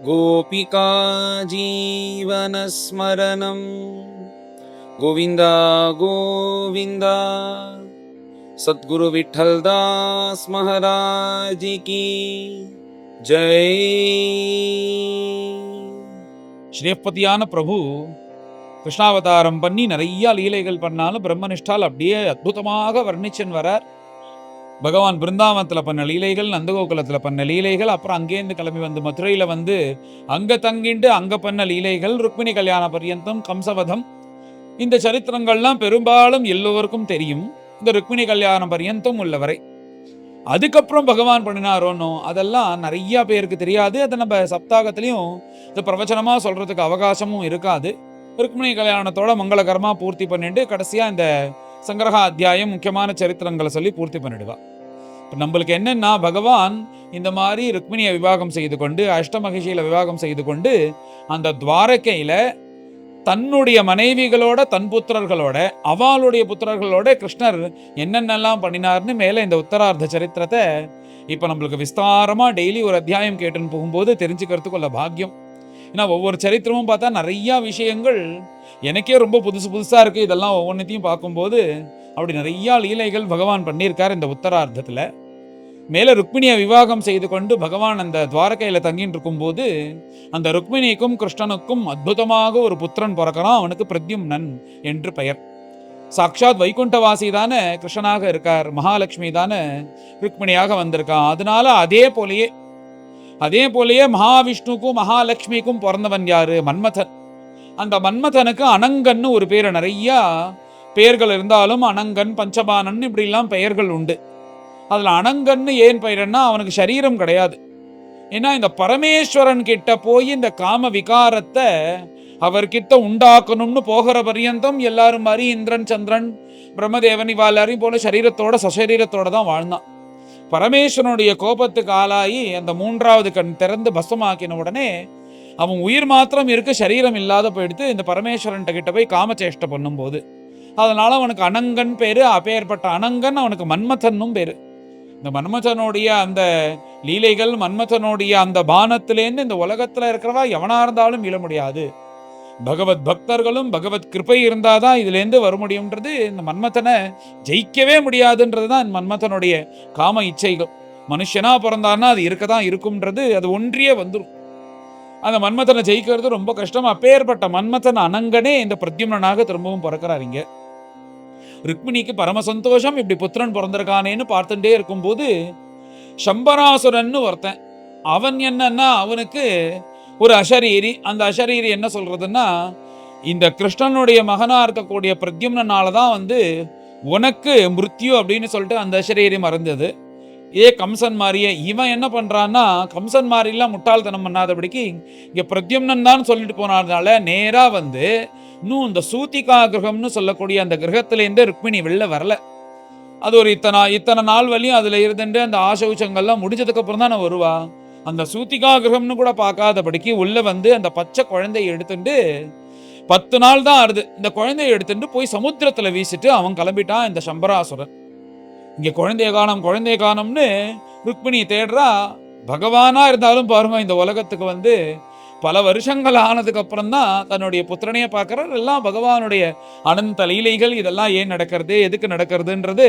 गोपिका जीवनस्मरणं गोविन्द गोविन्द। सद्गुरु विठ्ठलदास महाराज की जय। ஸ்ரீபதியான பிரபு கிருஷ்ணாவதாரம் பண்ணி நிறைய லீலைகள் பண்ணாலும் பிரம்மனிஷ்டால் அப்படியே அற்புதமாக வர்ணிச்சன் வரார். பகவான் பிருந்தாவனத்தில் பண்ண லீலைகள், நந்தகோகுலத்தில் பண்ண லீலைகள், அப்புறம் அங்கேருந்து கிளம்பி வந்து மதுரையில் வந்து அங்கே தங்கிண்டு அங்கே பண்ண லீலைகள், ருக்மிணி கல்யாண பர்யந்தம், கம்சவதம், இந்த சரித்திரங்கள்லாம் பெரும்பாலும் எல்லோருக்கும் தெரியும். இந்த ருக்மிணி கல்யாண பர்யந்தம் உள்ளவரை அதுக்கப்புறம் பகவான் பண்ணினாரோன்னோ அதெல்லாம் நிறைய பேருக்கு தெரியாது. அதை நம்ம சப்தாகத்திலையும் இந்த பிரவச்சனமாக சொல்றதுக்கு அவகாசமும் இருக்காது. ருக்மிணி கல்யாணத்தோட மங்களகரமாக பூர்த்தி பண்ணிட்டு கடைசியாக இந்த சங்கிரக அத்தியாயம் முக்கியமான சரித்திரங்களை சொல்லி பூர்த்தி பண்ணிடுவா. இப்போ நம்மளுக்கு என்னன்னா, பகவான் இந்த மாதிரி ருக்மிணியை விவாகம் செய்து கொண்டு அஷ்டமகிஷியில விவாகம் செய்து கொண்டு அந்த துவாரகையில தன்னுடைய மனைவிகளோட தன் புத்திரர்களோட அவளுடைய புத்திரர்களோட கிருஷ்ணர் என்னென்னலாம் பண்ணினார்னு மேலே இந்த உத்தரார்த்த சரித்திரத்தை இப்போ நம்மளுக்கு விஸ்தாரமா டெய்லி ஒரு அத்தியாயம் கேட்டுன்னு போகும்போது தெரிஞ்சுக்கிறதுக்குள்ள பாக்கியம். ஏன்னா ஒவ்வொரு சரித்திரமும் பார்த்தா நிறைய விஷயங்கள் எனக்கே ரொம்ப புதுசா இருக்கு. இதெல்லாம் ஒவ்வொன்றத்தையும் பார்க்கும்போது அப்படி நிறைய லீலைகள் பகவான் பண்ணியிருக்கார் இந்த உத்தரார்த்தத்தில். மேலே ருக்மிணியை விவாகம் செய்து கொண்டு பகவான் அந்த துவாரகையில் தங்கின்னு இருக்கும்போது அந்த ருக்மிணிக்கும் கிருஷ்ணனுக்கும் அற்புதமாக ஒரு புத்திரன் பிறக்கிறான். அவனுக்கு பிரத்யும்னன் என்று பெயர். சாக்ஷாத் வைகுண்டவாசி தானே கிருஷ்ணனாக இருக்கார், மகாலட்சுமி தானே ருக்மிணியாக வந்திருக்கான். அதனால அதே போலயே மகாவிஷ்ணுக்கும் மகாலட்சுமிக்கும் பிறந்தவன் யாரு? மன்மதன். அந்த மன்மதனுக்கு அனங்கன்னு ஒரு பேர். நிறைய பெயர்கள் இருந்தாலும் அனங்கன், பஞ்சபானன் இப்படிலாம் பெயர்கள் உண்டு. அதுல அனங்கன்னு ஏன் பெயர்னா அவனுக்கு சரீரம் கிடையாது. ஏன்னா இந்த பரமேஸ்வரன் கிட்ட போய் இந்த காம விகாரத்தை அவர்கிட்ட உண்டாக்கணும்னு போகிற பரியந்தம் எல்லாரும் மாதிரி இந்திரன், சந்திரன், பிரம்மதேவன் இவா எல்லாரையும் போல சரீரத்தோட சசரீரத்தோட தான் வாழ்ந்தான். பரமேஸ்வரனுடைய கோபத்துக்கு ஆளாகி அந்த மூன்றாவது கண் திறந்து பஸ்மமாக்கின உடனே அவன் உயிர் மாத்திரம் இருக்கு, சரீரம் இல்லாத போயிடுத்து. இந்த பரமேஸ்வரன் கிட்ட போய் காமச்சேஷ்டை பண்ணும் போது அதனால அவனுக்கு அனங்கன் பேரு. அப்பேற்பட்ட அனங்கன் அவனுக்கு மன்மதன்னும் பேரு. இந்த மன்மதனுடைய அந்த லீலைகள், மன்மதனுடைய அந்த பானத்திலேருந்து இந்த உலகத்துல இருக்கிறவா எவனா இருந்தாலும் மீள முடியாது. பகவத் பக்தர்களும் பகவத் கிருபை இருந்தாதான் இதுலேருந்து வர முடியும்ன்றது. இந்த மன்மதனை ஜெயிக்கவே முடியாதுன்றதுதான் மன்மதனுடைய காம இச்சைகள். மனுஷனா பிறந்தான்னா அது இருக்கதான் இருக்கும்ன்றது, அது ஒன்றியே வந்துடும். அந்த மன்மதனை ஜெயிக்கிறது ரொம்ப கஷ்டம். அப்பேற்பட்ட மன்மதன் அனங்கனே இந்த பிரத்யும்னனாக திரும்பவும் பிறக்கிறார். இங்க ருக்மிணிக்கு பரம சந்தோஷம், இப்படி புத்திரன் பிறந்திருக்கானேன்னு பார்த்துட்டே இருக்கும்போது சம்பராசுரன்னு ஒருத்தன். அவன் என்னன்னா அவனுக்கு ஒரு அசரீரி. அந்த அசரீரி என்ன சொல்றதுன்னா, இந்த கிருஷ்ணனுடைய மகனா இருக்கக்கூடிய பிரத்யும்னாலதான் உனக்கு மிருத்யு அப்படின்னு சொல்லிட்டு அந்த அசரீரி மறந்தது. கம்சன் மாதிரியே இவன் என்ன பண்றான்னா, கம்சன் மாதிரிலாம் முட்டாள்தனம் பண்ணாதபடிக்கு இங்க பிரத்யும்னன் தான் சொல்லிட்டு போனதுனால நேரா இன்னும் இந்த சூத்திகா கிரகம்னு சொல்லக்கூடிய அந்த கிரகத்திலேருந்து ருக்மிணி வெளில வரல. அது ஒரு இத்தனை நாள் வரையும் அதுல இருந்துட்டு அந்த ஆசௌச்சங்கள்லாம் முடிஞ்சதுக்கு அப்புறம் தான் வருவா. அந்த சூத்திகா கிரகம்னு கூட பார்க்காதபடிக்கு உள்ள அந்த பச்சை குழந்தையை எடுத்துட்டு 10 நாள் தான் ஆறுது. இந்த குழந்தையை எடுத்துட்டு போய் சமுத்திரத்துல வீசிட்டு அவன் கிளம்பிட்டான் இந்த சம்பராசுரன். இங்க குழந்தைய காணோம்னு ருக்மிணி தேடுறா. பகவானா இருந்தாலும் பாருங்க, இந்த உலகத்துக்கு பல வருஷங்கள் ஆனதுக்கு அப்புறம் தான் தன்னுடைய புத்திரனைய பார்க்கிறார். எல்லாம் பகவானுடைய அனந்த லீலைகள். இதெல்லாம் ஏன் நடக்கிறது, எதுக்கு நடக்கிறதுன்றது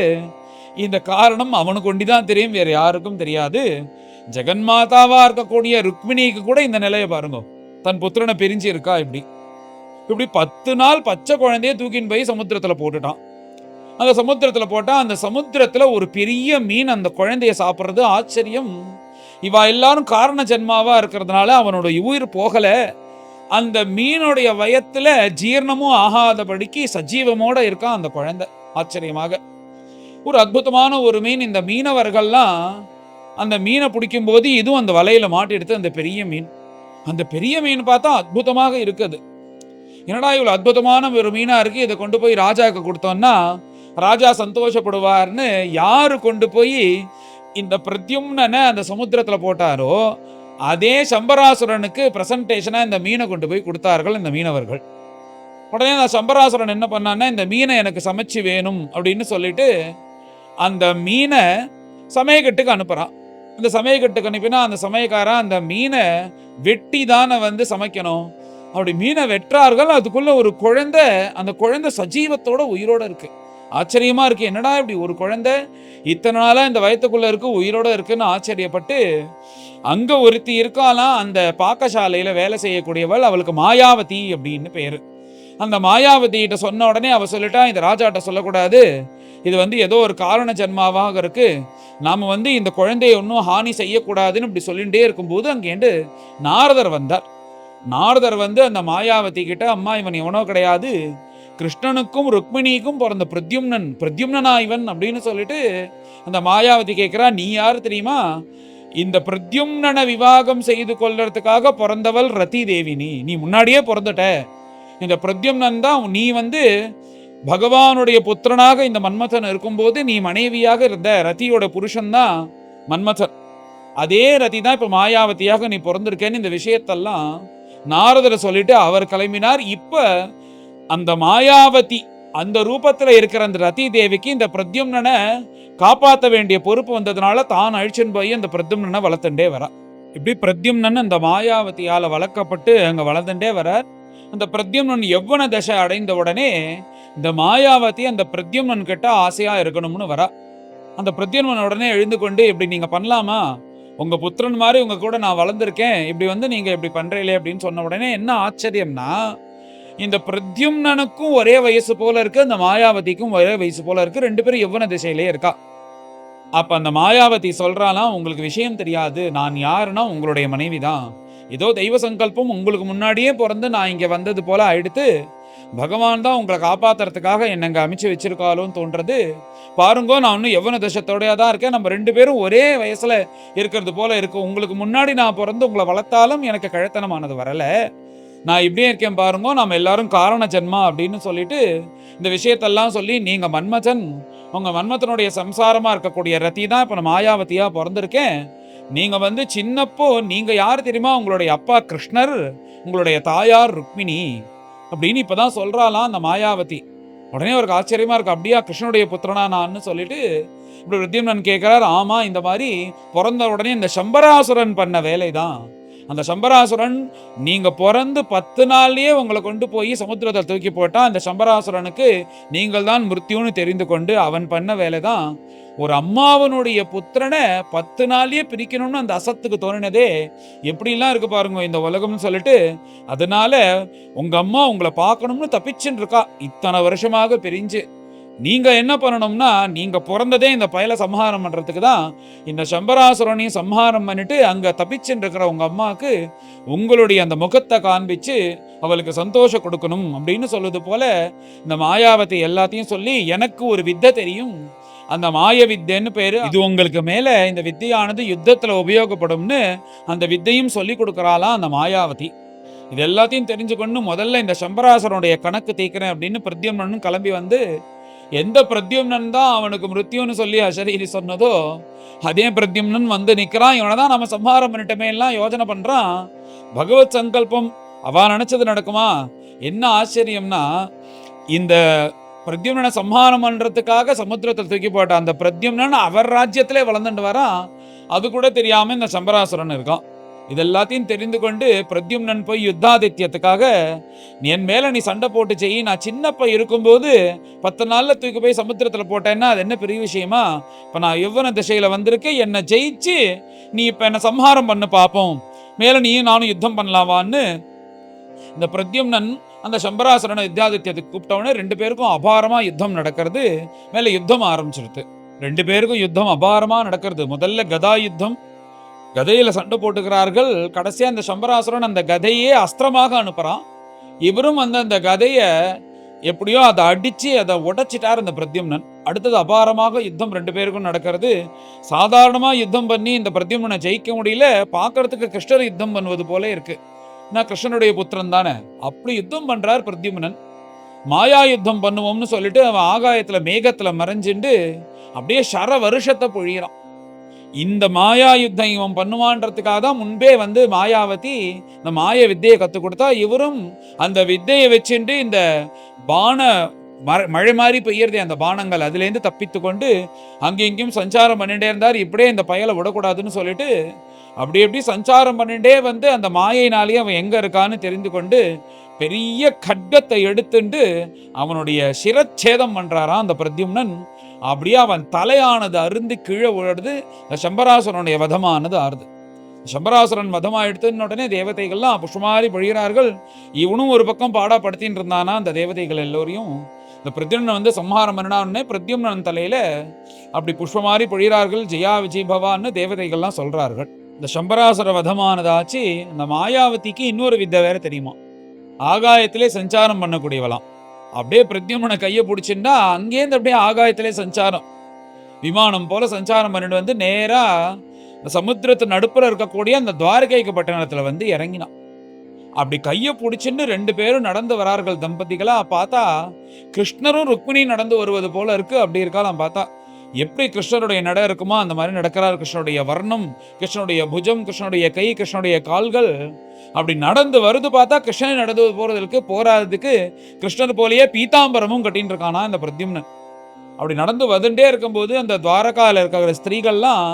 இந்த காரணம் அவனுக்கு ஒண்டிதான் தெரியும், வேற யாருக்கும் தெரியாது. ஜெகன்மாதாவா இருக்கக்கூடிய ருக்மிணிக்கு கூட இந்த நிலையை பாருங்க, தன் புத்திரனை பிரிஞ்சு இருக்கா. இப்படி 10 நாள் பச்சை குழந்தைய தூக்கின்னு போய் சமுத்திரத்துல போட்டுட்டான். அந்த சமுத்திரத்துல போட்டா அந்த சமுத்திரத்துல ஒரு பெரிய மீன் அந்த குழந்தைய சாப்பிட்றது. ஆச்சரியம், இவா எல்லாரும் காரண ஜென்மாவா இருக்கிறதுனால அவனோட உயிர் போகல. அந்த மீனுடைய வயத்துல ஜீரணமும் ஆகாதபடிக்கு சஜீவமோட இருக்கான் அந்த குழந்தை. ஆச்சரியமாக ஒரு அற்புதமான ஒரு மீன். இந்த மீனவர்கள்லாம் அந்த மீனை பிடிக்கும் போது இதுவும் அந்த வலையில மாட்டி எடுத்து அந்த பெரிய மீன் பார்த்தா அற்புதமாக இருக்குது. என்னடா இவ்வளவு அற்புதமான ஒரு மீனா இருக்கு, இதை கொண்டு போய் ராஜாவுக்கு கொடுத்தோம்னா ராஜா சந்தோஷப்படுவார்னு யாரு கொண்டு போய் இந்த பிரத்யும்னனை அந்த சமுத்திரத்துல போட்டாரோ அதே சம்பராசுரனுக்கு பிரசன்டேஷனா இந்த மீனை கொண்டு போய் கொடுத்தார்கள் இந்த மீனவர்கள். உடனே அந்த சம்பராசுரன் என்ன பண்ணான்னா, இந்த மீனை எனக்கு சமைச்சு வேணும் அப்படின்னு சொல்லிட்டு அந்த மீனை சமயக்கட்டுக்கு அனுப்புறான். அந்த சமயக்கட்டுக்கு அனுப்பினா அந்த சமயக்காரன் அந்த மீனை வெட்டி தானே வந்து சமைக்கணும். அப்படி மீனை வெட்டுறார்கள். அதுக்குள்ள ஒரு குழந்தை, அந்த குழந்தை சஜீவத்தோட உயிரோட இருக்கு. ஆச்சரியமா இருக்கு. என்னடா இப்படி ஒரு குழந்தை இத்தனை நாளா இந்த வயத்துக்குள்ள இருக்கு, உயிரோட இருக்குன்னு ஆச்சரியப்பட்டு, அங்க ஒருத்தி இருக்காலாம் அந்த பாக்கசாலையில வேலை செய்யக்கூடியவள். அவளுக்கு மாயாவதி அப்படின்னு பேரு. அந்த மாயாவதி கிட்ட சொன்ன உடனே அவ சொல்லிட்டா, இந்த ராஜாட்ட சொல்லக்கூடாது, இது வந்து ஏதோ ஒரு காரண ஜன்மாவாக இருக்கு, நாம வந்து இந்த குழந்தைய ஒன்றும் ஹானி செய்யக்கூடாதுன்னு இப்படி சொல்லிகிட்டே இருக்கும்போது அங்கேண்டு நாரதர் வந்தார். நாரதர் வந்து அந்த மாயாவதி கிட்ட, அம்மா இவன் எவனோ கிடையாது, கிருஷ்ணனுக்கும் ருக்மிணிக்கும் பிறந்த பிரத்யும்னனா இவன் அப்படின்னு சொல்லிட்டு அந்த மாயாவதி கேட்கிறா, நீ யாரு தெரியுமா? இந்த பிரத்யும்னனை விவாகம் செய்து கொள்றதுக்காக பிறந்தவள் ரதி தேவி. நீ முன்னாடியே பிறந்துட்ட. இந்த பிரத்யும்னன் தான், நீ வந்து பகவானுடைய புத்திரனாக இந்த மன்மதன் இருக்கும்போது நீ மனைவியாக இருந்த ரதியோட புருஷன் தான் மன்மதன். அதே ரதி தான் இப்ப மாயாவதியாக நீ பிறந்திருக்கேன்னு இந்த விஷயத்தெல்லாம் நாரதரை சொல்லிட்டு அவர் கிளம்பினார். இப்ப அந்த மாயாவதி அந்த ரூபத்துல இருக்கிற அந்த ரதி தேவிக்கு இந்த பிரத்யும்னனை காப்பாற்ற வேண்டிய பொறுப்பு வந்ததுனால தான் அழிச்சுன்னு போய் அந்த பிரத்யும்னனை வளர்த்துட்டே வரா. இப்படி பிரத்யும்னன் அந்த மாயாவதியால வளர்க்கப்பட்டு அங்க வளர்ந்துட்டே வர. அந்த பிரத்யும்னன் யௌவன தசை அடைந்த உடனே இந்த மாயாவதி அந்த பிரத்யும்னன் கிட்ட ஆசையா இருக்கணும்னு வரா. அந்த பிரத்யும்னன் உடனே எழுந்து கொண்டு, இப்படி நீங்க பண்ணலாமா, உங்க புத்திரன் மாதிரி உங்க கூட நான் வளர்ந்துருக்கேன், இப்படி வந்து நீங்க இப்படி பண்றீங்களே அப்படின்னு சொன்ன உடனே என்ன ஆச்சரியம்னா, இந்த பிரத்யும்னனுக்கும் ஒரே வயசு போல இருக்கு, அந்த மாயாவதிக்கும் ஒரே வயசு போல இருக்கு. ரெண்டு பேரும் யௌவன திசையிலே இருக்கா. அப்ப அந்த மாயாவதி சொல்றாலாம், உங்களுக்கு விஷயம் தெரியாது, நான் யாருன்னா உங்களுடைய மனைவி தான். ஏதோ தெய்வ சங்கல்பம், உங்களுக்கு முன்னாடியே பிறந்து நான் இங்க வந்தது போல ஆயிடுத்து, பகவான் தான் உங்களை காப்பாத்துறதுக்காக என்னங்க அமைச்சு வச்சிருக்காளோன்னு தோன்றது. பாருங்கோ, நான் இன்னும் யௌவன தசத்தோடயா தான் இருக்கேன், நம்ம ரெண்டு பேரும் ஒரே வயசுல இருக்கிறது போல இருக்கு. உங்களுக்கு முன்னாடி நான் பிறந்து உங்களை வளர்த்தாலும் எனக்கு கழுத்தனமானது வரல, நான் இப்படியே இருக்கேன் பாருங்க, நாம எல்லாரும் காரண ஜென்மா அப்படின்னு சொல்லிட்டு இந்த விஷயத்தெல்லாம் சொல்லி, நீங்க மன்மதன், உங்க மன்மதனுடைய சம்சாரமா இருக்கக்கூடிய ரதி தான் இப்ப நான் மாயாவதியா பிறந்திருக்கேன். நீங்க வந்து சின்னப்போ நீங்க யாரு தெரியுமா, உங்களுடைய அப்பா கிருஷ்ணர், உங்களுடைய தாயார் ருக்மிணி அப்படின்னு இப்பதான் சொல்றாலாம் அந்த மாயாவதி. உடனே அவருக்கு ஆச்சரியமா இருக்கு, அப்படியா கிருஷ்ணனுடைய புத்திரனா நான்னு சொல்லிட்டு இப்படி பிரத்யும்னன் கேட்கிறார். ஆமா, இந்த மாதிரி பிறந்த உடனே இந்த சம்பராசுரன் பண்ண வேலைதான். அந்த சம்பராசுரன் நீங்க பிறந்து 10 நாள்லயே உங்களை கொண்டு போய் சமுத்திரத்தை தூக்கி போட்டா, அந்த சம்பராசுரனுக்கு நீங்கள் தான் மிருத்யுன்னு தெரிந்து கொண்டு அவன் பண்ண வேலைதான். ஒரு அம்மாவனுடைய புத்திரனை 10 நாள்லயே பிரிக்கணும்னு அந்த அசத்துக்கு தோணினதே எப்படிலாம் இருக்கு பாருங்க இந்த உலகம்னு சொல்லிட்டு, அதனால உங்க அம்மா உங்களை பார்க்கணும்னு தப்பிச்சுன்னு இருக்கா இத்தனை வருஷமாக பிரிஞ்சு. நீங்க என்ன பண்ணணும்னா, நீங்க பிறந்ததே இந்த பயல சம்ஹாரம் பண்றதுக்கு தான். இந்த சம்பராசுரனையும் சம்ஹாரம் பண்ணிட்டு அங்க தப்பிச்சுன்னு இருக்கிற உங்க அம்மாவுக்கு உங்களுடைய அந்த முகத்தை காண்பிச்சு அவளுக்கு சந்தோஷம் கொடுக்கணும் அப்படின்னு சொல்லுது போல இந்த மாயாவதி எல்லாத்தையும் சொல்லி, எனக்கு ஒரு வித்தை தெரியும், அந்த மாய வித்தைன்னு பேரு, இது உங்களுக்கு மேல இந்த வித்தையானது யுத்தத்துல உபயோகப்படும்னு அந்த வித்தையும் சொல்லி கொடுக்கறாளாம் அந்த மாயாவதி. இது எல்லாத்தையும் தெரிஞ்சுக்கொண்டு முதல்ல இந்த சம்பராசுரனுடைய கணக்கு தீக்கிறேன் அப்படின்னு பிரத்யும்னனும் கிளம்பி வந்து, எந்த பிரத்யும்னன் தான் அவனுக்கு மிருத்யுன்னு சொல்லி அசரீரி சொன்னதோ அதே பிரத்யும்னன் வந்து நிக்கிறான். இவனை தான் நம்ம சம்ஹாரம் பண்ணிட்டமே எல்லாம் யோசனை பண்றான். பகவத் சங்கல்பம் அவ நினைச்சது நடக்குமா? என்ன ஆச்சரியம்னா, இந்த பிரத்யும்னனை சம்ஹாரம் பண்றதுக்காக சமுத்திரத்தில் தூக்கி போட்ட அந்த பிரத்யும்னன் அவர் ராஜ்யத்திலே வளர்ந்துட்டு வரான். அது கூட தெரியாம இந்த சம்பராசுரன் இருக்கான். இதெல்லாத்தையும் தெரிந்து கொண்டு பிரத்யும்னன் போய் யுத்தாதித்யத்துக்காக, என் மேல நீ சண்டை போட்டு செய், நான் சின்னப்ப இருக்கும்போது 10 நாள்ல தூக்கி போய் சமுத்திரத்துல போட்டேன்னா அது என்ன பெரிய விஷயமா, இப்ப நான் யௌவன திசையில வந்திருக்கேன், என்னை ஜெயிச்சு நீ இப்ப என்ன சம்ஹாரம் பண்ணு பார்ப்போம், மேல நீயும் நானும் யுத்தம் பண்ணலாவான்னு இந்த பிரத்யும்னன் அந்த சம்பராசுரனை யுத்தாதித்யத்துக்கு கூப்பிட்டவனே ரெண்டு பேருக்கும் அபாரமா யுத்தம் நடக்கிறது. மேல யுத்தம் ஆரம்பிச்சிருது. ரெண்டு பேருக்கும் யுத்தம் அபாரமா நடக்கிறது. முதல்ல கதா யுத்தம், கதையில சண்டை போட்டுக்கிறார்கள். கடைசியா அந்த சம்பராசுரன் அந்த கதையே அஸ்திரமாக அனுப்புறான். இவரும் வந்து அந்த கதைய எப்படியோ அதை அடிச்சு அதை உடைச்சிட்டார் அந்த பிரத்யும்னன். அடுத்தது அபாரமாக யுத்தம் ரெண்டு பேருக்கும் நடக்கிறது. சாதாரணமா யுத்தம் பண்ணி இந்த பிரத்யும்னனை ஜெயிக்க முடியல, பார்க்கறதுக்கு கிருஷ்ணர் யுத்தம் பண்ணுவது போல இருக்கு. நான் கிருஷ்ணனுடைய புத்திரன் தானே, அப்படி யுத்தம் பண்றார் பிரத்யும்னன். மாயா யுத்தம் பண்ணுவோம்னு சொல்லிட்டு அவன் ஆகாயத்துல மேகத்துல மறைஞ்சுண்டு அப்படியே சர வருஷத்தை பொழியறான். இந்த மாயா யுத்தம் இவன் பண்ணுவான்றதுக்காக தான் முன்பே வந்து மாயாவதி இந்த மாய வித்தையை கத்து கொடுத்தா. இவரும் அந்த வித்தையை வச்சுட்டு இந்த பான மழை மாதிரி பெய்யறதே அந்த பானங்கள், அதுலேருந்து தப்பித்து கொண்டு அங்கே இங்கேயும் சஞ்சாரம் பண்ணிட்டே இருந்தார். இப்படியே இந்த பயலை விடக்கூடாதுன்னு சொல்லிட்டு அப்படி சஞ்சாரம் பண்ணிட்டே வந்து அந்த மாயினாலேயே அவன் எங்க இருக்கான்னு தெரிந்து கொண்டு பெரிய கட்கத்தை எடுத்துட்டு அவனுடைய சிரச்சேதம் பண்றாராம் அந்த பிரத்யும்னன். அப்படியே அவன் தலையானது அருந்து கீழே விழுறது. சம்பராசுரனுடைய வதமானது ஆறுது. சம்பராசுரன் வதமா எடுத்துன்னு உடனே தேவதைகள்லாம் புஷ்பமாரி பொழிகிறார்கள். இவனும் ஒரு பக்கம் பாடாப்படுத்தின்னு இருந்தானா அந்த தேவதைகள் எல்லோரையும். இந்த பிரத்யும்னன் வந்து சம்ஹாரம் பண்ணினான்னு பிரத்யும்னன் தலையில அப்படி புஷ்பமாரி பொழிகிறார்கள். ஜெயா விஜய் பவான்னு தேவதைகள்லாம் சொல்றார்கள். இந்த சம்பராசுர வதமானதாச்சு. இந்த மாயாவதிக்கு இன்னொரு வித்தை வேற தெரியுமா, ஆகாயத்திலே சஞ்சாரம் பண்ணக்கூடியவளாம். அப்படியே பிரத்யும்னனை கையை பிடிச்சிருந்தா அங்கேருந்து அப்படியே ஆகாயத்திலே சஞ்சாரம், விமானம் போல சஞ்சாரம் பண்ணிட்டு வந்து நேரா சமுத்திரத்து நடுப்புற இருக்கக்கூடிய அந்த துவாரகைக்கு பட்டணத்துல வந்து இறங்கினான். அப்படி கையை பிடிச்சின்னு 2 பேரும் நடந்து வரார்கள் தம்பதிகளா. பார்த்தா கிருஷ்ணரும் ருக்மிணி நடந்து வருவது போல இருக்கு. அப்படி இருக்கலாம் பார்த்தா. எப்படி கிருஷ்ணருடைய நட இருக்குமோ அந்த மாதிரி நடக்கிறார். கிருஷ்ணனுடைய வர்ணம், கிருஷ்ணனுடைய புஜம், கிருஷ்ணனுடைய கை, கிருஷ்ணனுடைய கால்கள் அப்படி நடந்து வருது. பார்த்தா கிருஷ்ணன் நடந்து போறதுக்கு கிருஷ்ணர் போலயே பீதாம்பரமும் கட்டின்னு இருக்கானா இந்த பிரத்யும்னன். அப்படி நடந்து வந்துட்டே இருக்கும்போது அந்த துவாரகால இருக்கிற ஸ்திரீகள்லாம்,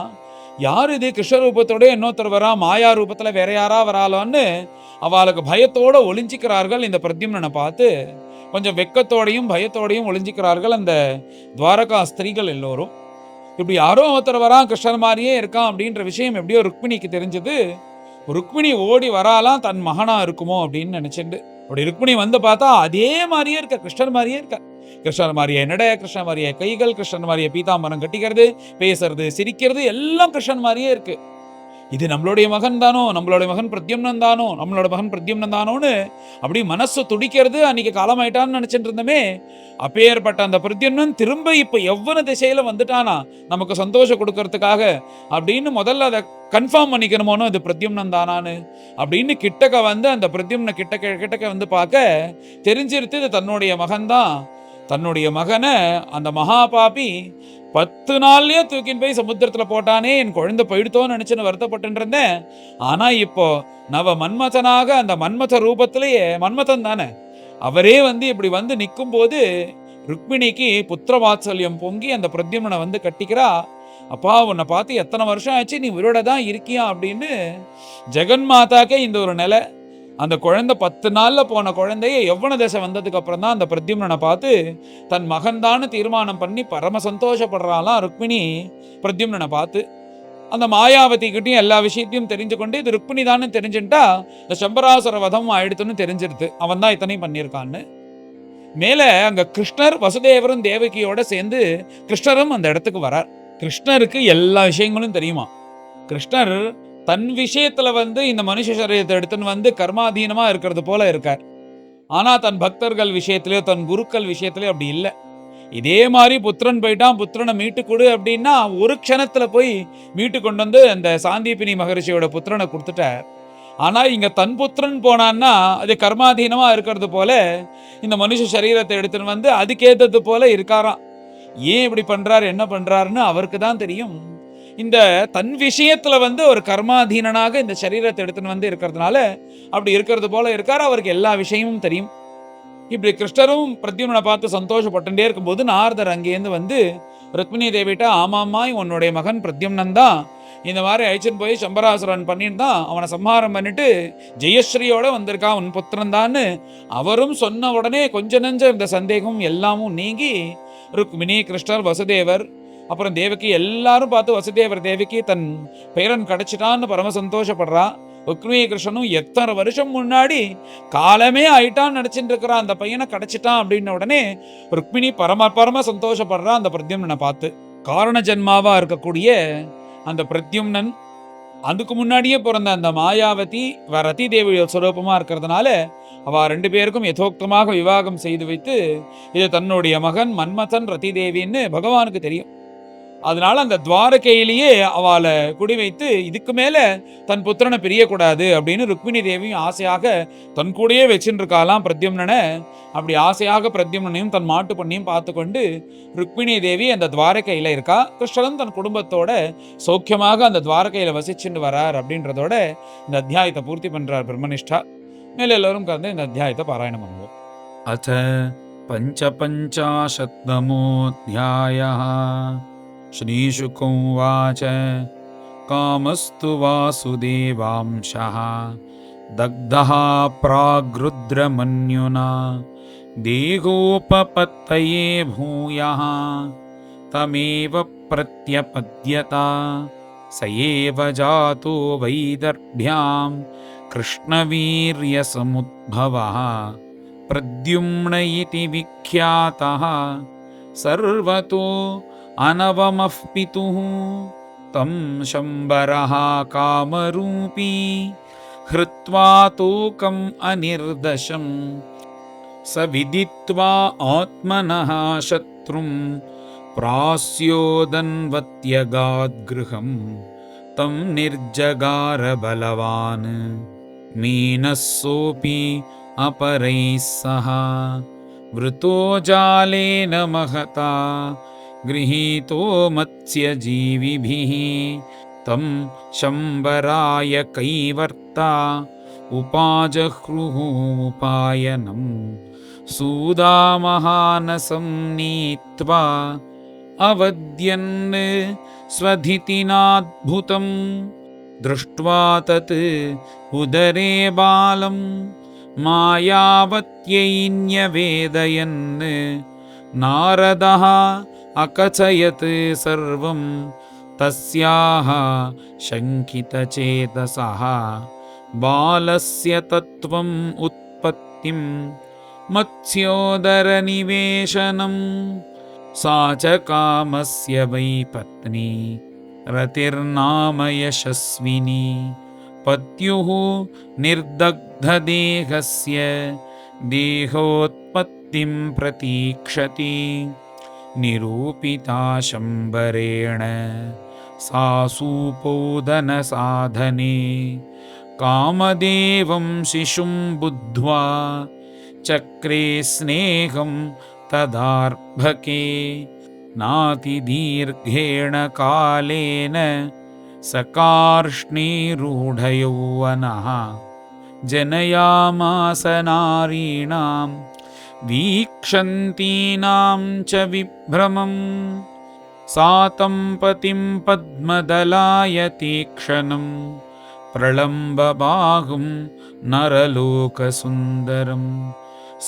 யார் இது கிருஷ்ண ரூபத்தோட இன்னொருத்தர் வரா, மாயா ரூபத்துல வேற யாரா வராளோன்னு அவளுக்கு பயத்தோட ஒளிஞ்சிக்கிறார்கள். இந்த பிரத்யும்னனை பார்த்து கொஞ்சம் வெக்கத்தோடையும் பயத்தோடையும் ஒளிஞ்சிக்கிறார்கள் அந்த துவாரகா ஸ்திரீகள் எல்லோரும். இப்படி யாரோ ஒருத்தர் வரான், கிருஷ்ணர் மாதிரியே இருக்கான் அப்படின்ற விஷயம் எப்படியோ ருக்மிணிக்கு தெரிஞ்சது. ருக்மிணி ஓடி வராலாம், தன் மகனா இருக்குமோ அப்படின்னு நினைச்சிட்டு. அப்படி ருக்மிணி வந்து பார்த்தா அதே மாதிரியே இருக்க, கிருஷ்ணர் மாதிரியே இருக்க. கிருஷ்ணர் மாதிரியே நட, கிருஷ்ணர் மாதிரியே கைகள், கிருஷ்ணர் மாதிரியே பீதாம்பரம் கட்டிக்கிறது, பேசுறது, சிரிக்கிறது எல்லாம் கிருஷ்ணன் மாதிரியே இருக்கு. இது நம்மளுடைய மகன் தானோ, நம்மளுடைய மகன் பிரத்யும்னன் தானோ, நம்மளோட மகன் பிரத்யும்னன் தானோன்னு அப்படி மனசு துடிக்கிறது. அன்னைக்கு காலமாயிட்டான்னு நினைச்சிட்டு இருந்தமே, அப்பேற்பட்ட அந்த பிரத்யும்னன் திரும்ப இப்ப எவ்வளவு திசையில வந்துட்டானா நமக்கு சந்தோஷம் கொடுக்கறதுக்காக அப்படின்னு முதல்ல அதை கன்ஃபார்ம் பண்ணிக்கணுமோனோ இது பிரத்யும்னன் தானான்னு அப்படின்னு கிட்டக்க வந்து அந்த பிரத்யும்ன கிட்டக்க வந்து பார்க்க தெரிஞ்சிருத்து இது தன்னுடைய மகன்தான். தன்னுடைய மகனை அந்த மகாபாபி 10 நாள்லயே தூக்கின்னு போய் சமுத்திரத்துல போட்டானே, என் குழந்தை போயிடுத்தோன்னு நினைச்சுன்னு வருத்தப்பட்டு இருந்தேன். ஆனா இப்போ நவ மன்மதனாக அந்த மன்மத ரூபத்திலேயே, மன்மதன் தானே அவரே வந்து இப்படி வந்து நிற்கும் போது ருக்மிணிக்கு புத்திர வாத்சல்யம் பொங்கி அந்த பிரத்யும்னனை வந்து கட்டிக்கிறா. அப்பா உன்னை பார்த்து எத்தனை வருஷம் ஆச்சு, நீ உயிரோட தான் இருக்கியா அப்படின்னு. ஜெகன்மாதாக்கே இந்த ஒரு நிலை. அந்த குழந்தை 10 நாள்ல போன குழந்தைய எவ்வளவு தசை வந்ததுக்கு அப்புறம் தான் அந்த பிரத்யும்னனை பார்த்து தன் மகன்தான்னு தீர்மானம் பண்ணி பரம சந்தோஷப்படுறாளாம் ருக்மிணி. பிரத்யும்னனை பார்த்து அந்த மாயாவதி கிட்டையும் எல்லா விஷயத்தையும் தெரிஞ்சு கொண்டு இது ருக்மிணி தானே தெரிஞ்சுட்டா இந்த சம்பராசுர வதம் ஆயிடுத்துன்னு தெரிஞ்சிருது, அவன் தான் இத்தனையும் பண்ணியிருக்கான்னு. மேல அங்க கிருஷ்ணர் வசுதேவரும் தேவகியோட சேர்ந்து கிருஷ்ணரும் அந்த இடத்துக்கு வரார். கிருஷ்ணருக்கு எல்லா விஷயங்களும் தெரியுமா. கிருஷ்ணர் தன் விஷயத்துல வந்து இந்த மனுஷ சரீரத்தை எடுத்துன்னு வந்து கர்மாதீனமா இருக்கிறது போல இருக்கார். ஆனா தன் பக்தர்கள் விஷயத்திலயோ தன் குருக்கள் விஷயத்திலயோ அப்படி இல்லை. இதே மாதிரி புத்திரன் போயிட்டான், புத்திரனை மீட்டு கொடு அப்படின்னா ஒரு க்ஷணத்துல போய் மீட்டு கொண்டு வந்து அந்த சாந்தீபினி மகரிஷியோட புத்திரனை கொடுத்துட்டார். ஆனா இங்க தன் புத்திரன் போனான்னா அது கர்மாதீனமா இருக்கிறது போல இந்த மனுஷ சரீரத்தை எடுத்துன்னு வந்து அதுக்கேத்தது போல இருக்காராம். ஏன் இப்படி பண்றாரு, என்ன பண்றாருன்னு அவருக்கு தான் தெரியும். இந்த தன் விஷயத்துல வந்து ஒரு கர்மாதீனனாக இந்த சரீரத்தை எடுத்துன்னு வந்து இருக்கிறதுனால அப்படி இருக்கிறது போல இருக்காரு. அவருக்கு எல்லா விஷயமும் தெரியும். இப்படி கிருஷ்ணரும் பிரத்யும்னனை பார்த்து சந்தோஷப்பட்டுட்டே இருக்கும்போது நாரதர் அங்கேருந்து வந்து ருக்மிணி தேவிட்டா, ஆமாம்மா உன்னுடைய மகன் பிரத்யும்னன் தான் இந்த மாதிரி அழைச்சின்னு போய் சம்பராசுரன் பண்ணிட்டு தான் அவனை சம்ஹாரம் பண்ணிட்டு ஜெயஸ்ரீயோட வந்திருக்கான் உன் புத்திரன் தான்னு அவரும் சொன்ன உடனே கொஞ்ச நெஞ்ச இந்த சந்தேகம் எல்லாமும் நீங்கி ருக்மிணி, கிருஷ்ணர், வசுதேவர் அப்புறம் தேவகி எல்லாரும் பார்த்து வசுதேவர் தேவகி தன் பேரன் கிடைச்சிட்டான்னு பரம சந்தோஷப்படுறா. ருக்மிணி கிருஷ்ணனும் எத்தனை வருஷம் முன்னாடி காலமே ஆயிட்டான்னு நினைச்சிட்டு இருக்கிறான், அந்த பையனை கிடைச்சிட்டான் அப்படின்ன உடனே ருக்மிணி பரம சந்தோஷப்படுறா அந்த பிரத்யும்னனை பார்த்து. காரண ஜென்மாவா இருக்கக்கூடிய அந்த பிரத்யும்னன் அதுக்கு முன்னாடியே பிறந்த அந்த மாயாவதி ரதி தேவியோட சுரூபமா இருக்கிறதுனால அவ 2 பேருக்கும் யதோக்தமாக விவாகம் செய்து வைத்து இது தன்னுடைய மகன் மன்மதன் ரதி தேவின்னு பகவானுக்கு தெரியும். அதனால அந்த துவாரகையிலேயே அவளை குடி வைத்து இதுக்கு மேல தன் புத்திரனை பிரியக்கூடாது அப்படின்னு ருக்மிணி தேவியும் ஆசையாக தன் கூடயே வச்சுட்டு இருக்காலாம் பிரத்யும்னனை. அப்படி ஆசையாக பிரத்யும்னனையும் தன் மாட்டு பண்ணியும் பார்த்து கொண்டு ருக்மிணி தேவி அந்த துவாரகையில இருக்கா. கிருஷ்ணன் தன் குடும்பத்தோட சௌக்கியமாக அந்த துவாரகையில வசிச்சுட்டு வரார் அப்படின்றதோட இந்த அத்தியாயத்தை பூர்த்தி பண்றார் பிரம்மனிஷ்டா. மேல எல்லாரும் கலந்து இந்த அத்தியாயத்தை பாராயணம் பண்ணுவோம். அத पञ्चपञ्चाशत्तमोऽध्यायः। श्रीशुक उवाच कामस्तु वासुदेवांशः दग्धः प्राग्रुद्रमन्युना देहोपपत्तये भूयः तमेव प्रत्यपद्यत स एव जातो वैदर्भ्यां कृष्णवीर्यसमुद्भवः प्रद्युम्न इति विख्यातः सर्वतो अनवमः पितुः तं शम्बरः कामरूपी हृत्वा तोकम् अनिर्दशम् स विदित्वा आत्मनः शत्रुं प्रास्योदन्वत्यगाद्गृहं तं निर्जगार बलवान् मीनः सोऽपि अपरैः सह वृतो जालेन महता गृहीतो मत्स्यजीविभिः तं शम्बराय कैवर्ता उपाजह्रुः उपायनम् सूदामहानसं नीत्वा अवद्यन् स्वधितिनाद्भुतं दृष्ट्वा तत् उदरे बालं मायावत्यै न्यवेदयन् नारदः अकथयत् सर्वं तस्याः शङ्कितचेतसः बालस्य तत्त्वम् उत्पत्तिं मत्स्योदरनिवेशनं सा च कामस्य वै पत्नी रतिर्नाम यशस्विनी पत्युः निर्दग्धदेहस्य देहोत्पत्तिं प्रतीक्षति निरूपिता शम्बरेण सा सूपोदनसाधने कामदेवं शिशुं बुद्ध्वा चक्रे स्नेहं तदार्भके नातिदीर्घेण कालेन स कार्ष्णीरूढयौवनः जनयामास नारीणां वीक्षन्तीनां च विभ्रमम् सा तं पतिं पद्मदलाय तीक्ष्णं प्रलम्बबाहुं नरलोकसुन्दरं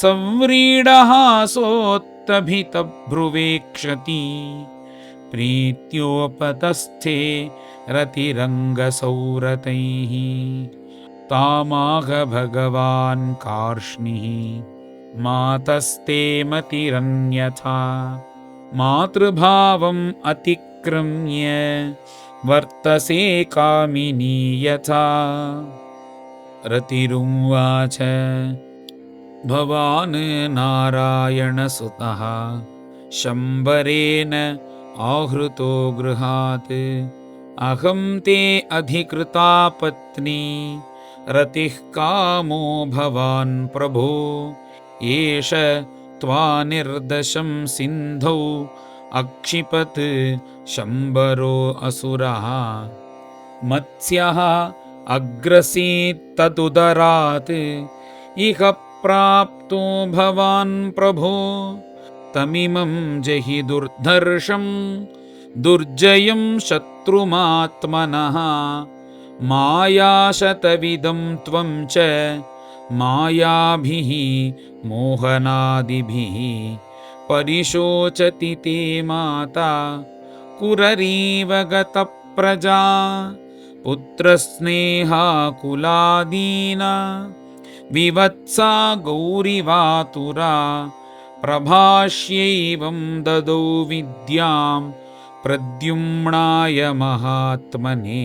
संव्रीडहासोत्तभितभ्रुवेक्षति प्रीत्योपतस्थे रतिरङ्गसौरतैः तामाह भगवान् कार्ष्णिः मातस्ते मतिरन्यथा मातृभावम् अतिक्रम्य वर्तसे कामिनी यथा रतिरुवाच भवान् नारायणसुतः शम्बरेण आहृतो गृहात् अहं ते अधिकृता पत्नी रतिः कामो भवान् प्रभो एष त्वानिर्दशं सिन्धौ अक्षिपत् शम्बरो असुरः मत्स्यः अग्रसीत् तदुदरात् इह प्राप्तो भवान् प्रभो तमिमं जहि दुर्धर्षं दुर्जयं शत्रुमात्मनः मायाशतविदं त्वं च मायाभिः मोहनादिभिः परिशोचति ते माता कुररीव गतप्रजा पुत्रस्नेहाकुलादीना विवत्सा गौरिवातुरा प्रभाष्यैवं ददौ विद्यां प्रद्युम्नाय महात्मने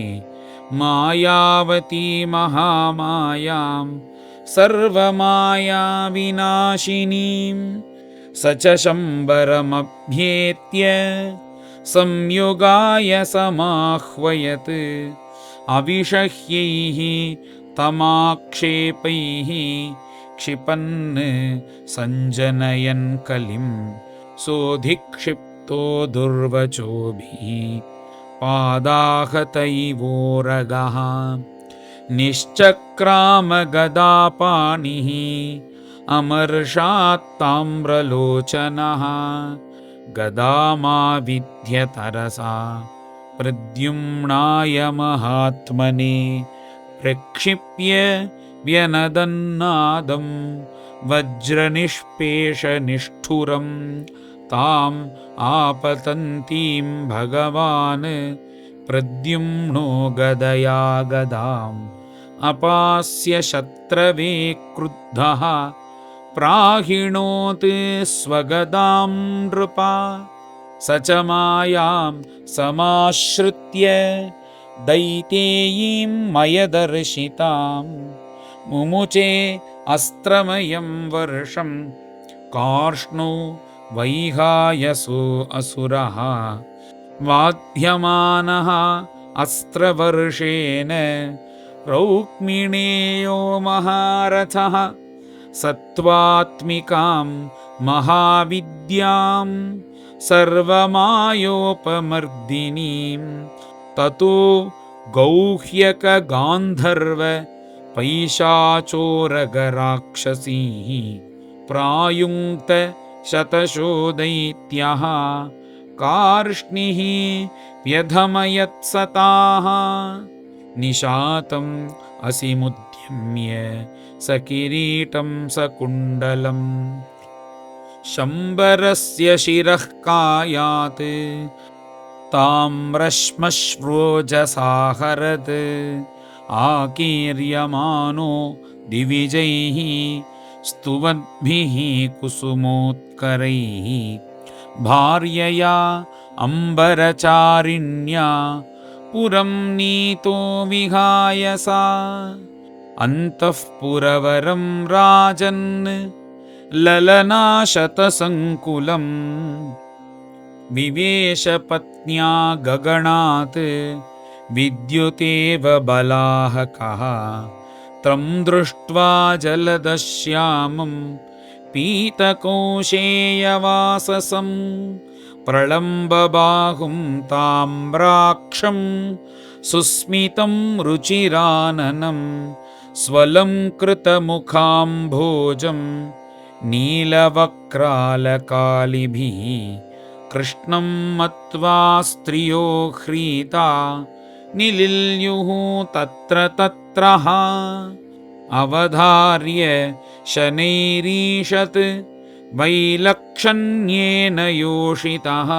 मायावती महामायां सर्वमायाविनाशिनीं स च शम्बरमभ्येत्य संयुगाय समाह्वयत् अविषह्यैः तमाक्षेपैः क्षिपन् सञ्जनयन् कलिं सोऽधिक्षिप्तो दुर्वचोभिः पादाहतैवोरगः निश्चक्रामगदापाणिः अमर्षात्ताम्रलोचनः गदामाविध्य तरसा प्रद्युम्नाय महात्मने प्रक्षिप्य व्यनदन्नादं वज्रनिष्पेषनिष्ठुरं ताम् आपतन्तीं भगवान् प्रद्युम्नो गदया गदाम् अपास्य शत्रवे क्रुद्धः प्राहिणोत् स्वगदां नृपा स च मायां समाश्रित्य दैतेयीं मयदर्शितां मुमुचे अस्त्रमयं वर्षं कार्ष्णो वैहायसो असुरः वाध्यमानः अस्त्रवर्षेण रौक्मिणेयो महारथः सत्त्वात्मिकां महाविद्यां सर्वमायोपमर्दिनीं ततो गौह्यकगान्धर्व पैशाचोरगराक्षसीः प्रायुङ्क्त शतशो दैत्यः कार्ष्णिः व्यधमयत्सताः निशातम् असिमुद्यम्य सकिरीटं सकुण्डलम् शम्बरस्य शिरः कायात् ताम्रश्मश्रोजसाहरत् आकीर्यमानो दिविजैः स्तुवद्भिः कुसुमोत्करैः भार्यया अम्बरचारिण्या पुरं नीतो विहाय सा अन्तःपुरवरं राजन् ललनाशतसङ्कुलं विवेशपत्न्या गगणात् विद्युतेव बलाहकः तं दृष्ट्वा जलदश्यामं पीतकौशेयवाससं प्रलम्बबाहुं ताम्राक्षं सुस्मितं रुचिराननं स्वलङ्कृतमुखाम्भोजं नीलवक्रालकालिभिः कृष्णं मत्वा स्त्रियो ह्रीता निलिल्युः तत्र तत्रः अवधार्य शनैरीषत् वैलक्षण्येन योषितः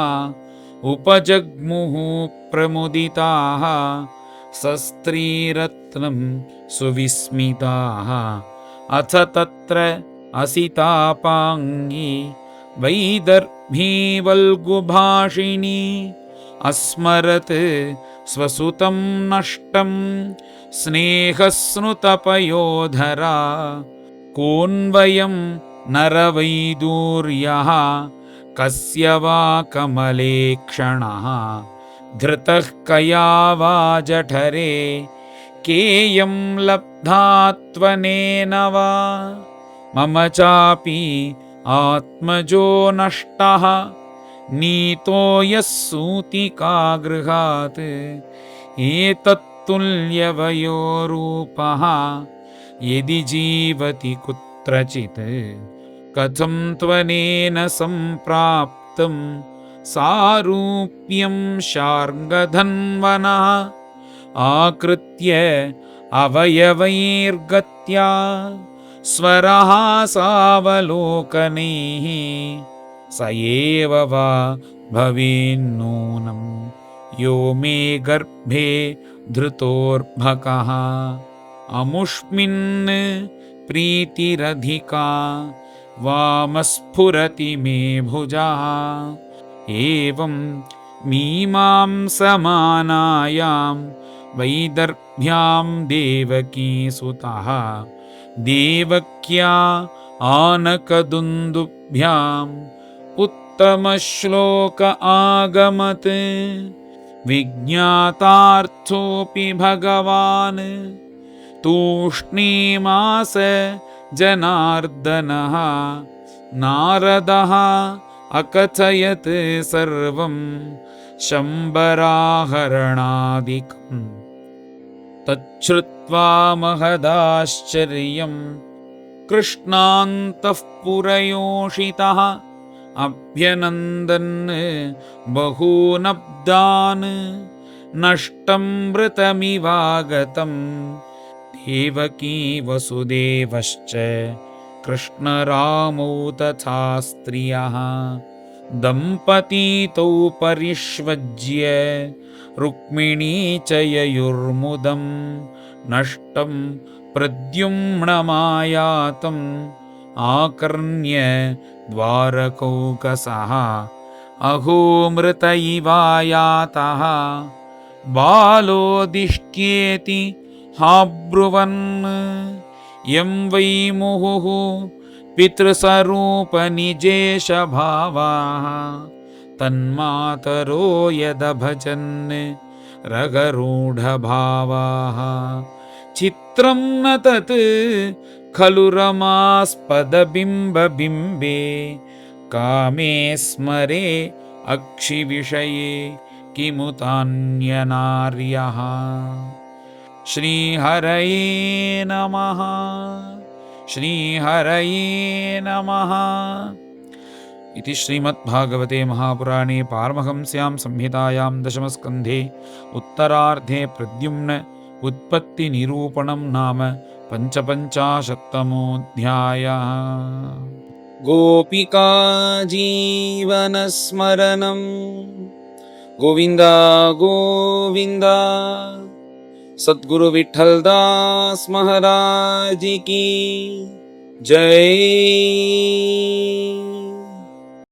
उपजग्मुः प्रमुदिताः सस्त्रीरत्नं सुविस्मिताः अथ तत्र असितापाङ्गी वैदर्भी वल्गुभाषिणी अस्मरत् स्वसुतं नष्टं स्नेहस्नुतपयोधरा कोऽन्वयं नरवैदूर्यः कस्य वा कमले क्षणः धृतः कया वा जठरे केयं लब्धा त्वनेन वा मम चापि आत्मजो नष्टः नीतो यः सूतिकागृहात् एतत्तुल्यवयोरूपः यदि जीवति कुत्रचित् कथं त्वनेन सम्प्राप्तं सारूप्यं शार्ङ्गधन्वनः आकृत्य अवयवैर्गत्या स्वरः सावलोकनैः स एव वा भवेन्नूनं यो मे गर्भे धृतोर्भकः अमुष्मिन् प्रीतिरधिका वामस्फुरति मे भुजः एवं मीमांसमानायां वैदर्भ्यां देवकीसुतः देवक्या आनकदुन्दुभ्याम् उत्तमश्लोक आगमत् विज्ञातार्थोऽपि भगवान् तूष्णीमास जनार्दनः नारदः अकथयत् सर्वं शम्बराहरणादिकम् तच्छ्रुत्वा महदाश्चर्यं कृष्णान्तः पुरयोषितः अभ्यनन्दन् बहूनब्दान् नष्टं मृतमिवागतं देवकी वसुदेवश्च कृष्णरामौ तथा स्त्रियः दम्पतीतौ परिष्वज्य रुक्मिणी च ययुर्मुदं नष्टं प्रद्युम्नमायातम् आकर्ण्य द्वारकौकसः अहो मृत इवायातः बालोदिष्ट्येति हाब्रुवन् यं वै मुहुः पितृस्वरूपनिजेशभावाः तन्मातरो यदभजन् रगरूढभावाः चित्रं न तत् खलु रमास्पदबिम्बबिम्बे कामे स्मरे अक्षिविषये किमुतान्यनार्यः। श्रीहरये नमः। श्रीहरये नमः। इति श्रीमद्भागवते महापुराणे पारमहंस्यां संहितायां दशमस्कन्धे उत्तरार्धे प्रद्युम्न उत्पत्तिनिरूपणं नाम पञ्चपञ्चाशत्तमोऽध्यायः। गोपिका जीवनस्मरणं गोविन्द गोविन्द। सद्गुरु विठ्ठलदास महाराज की जय।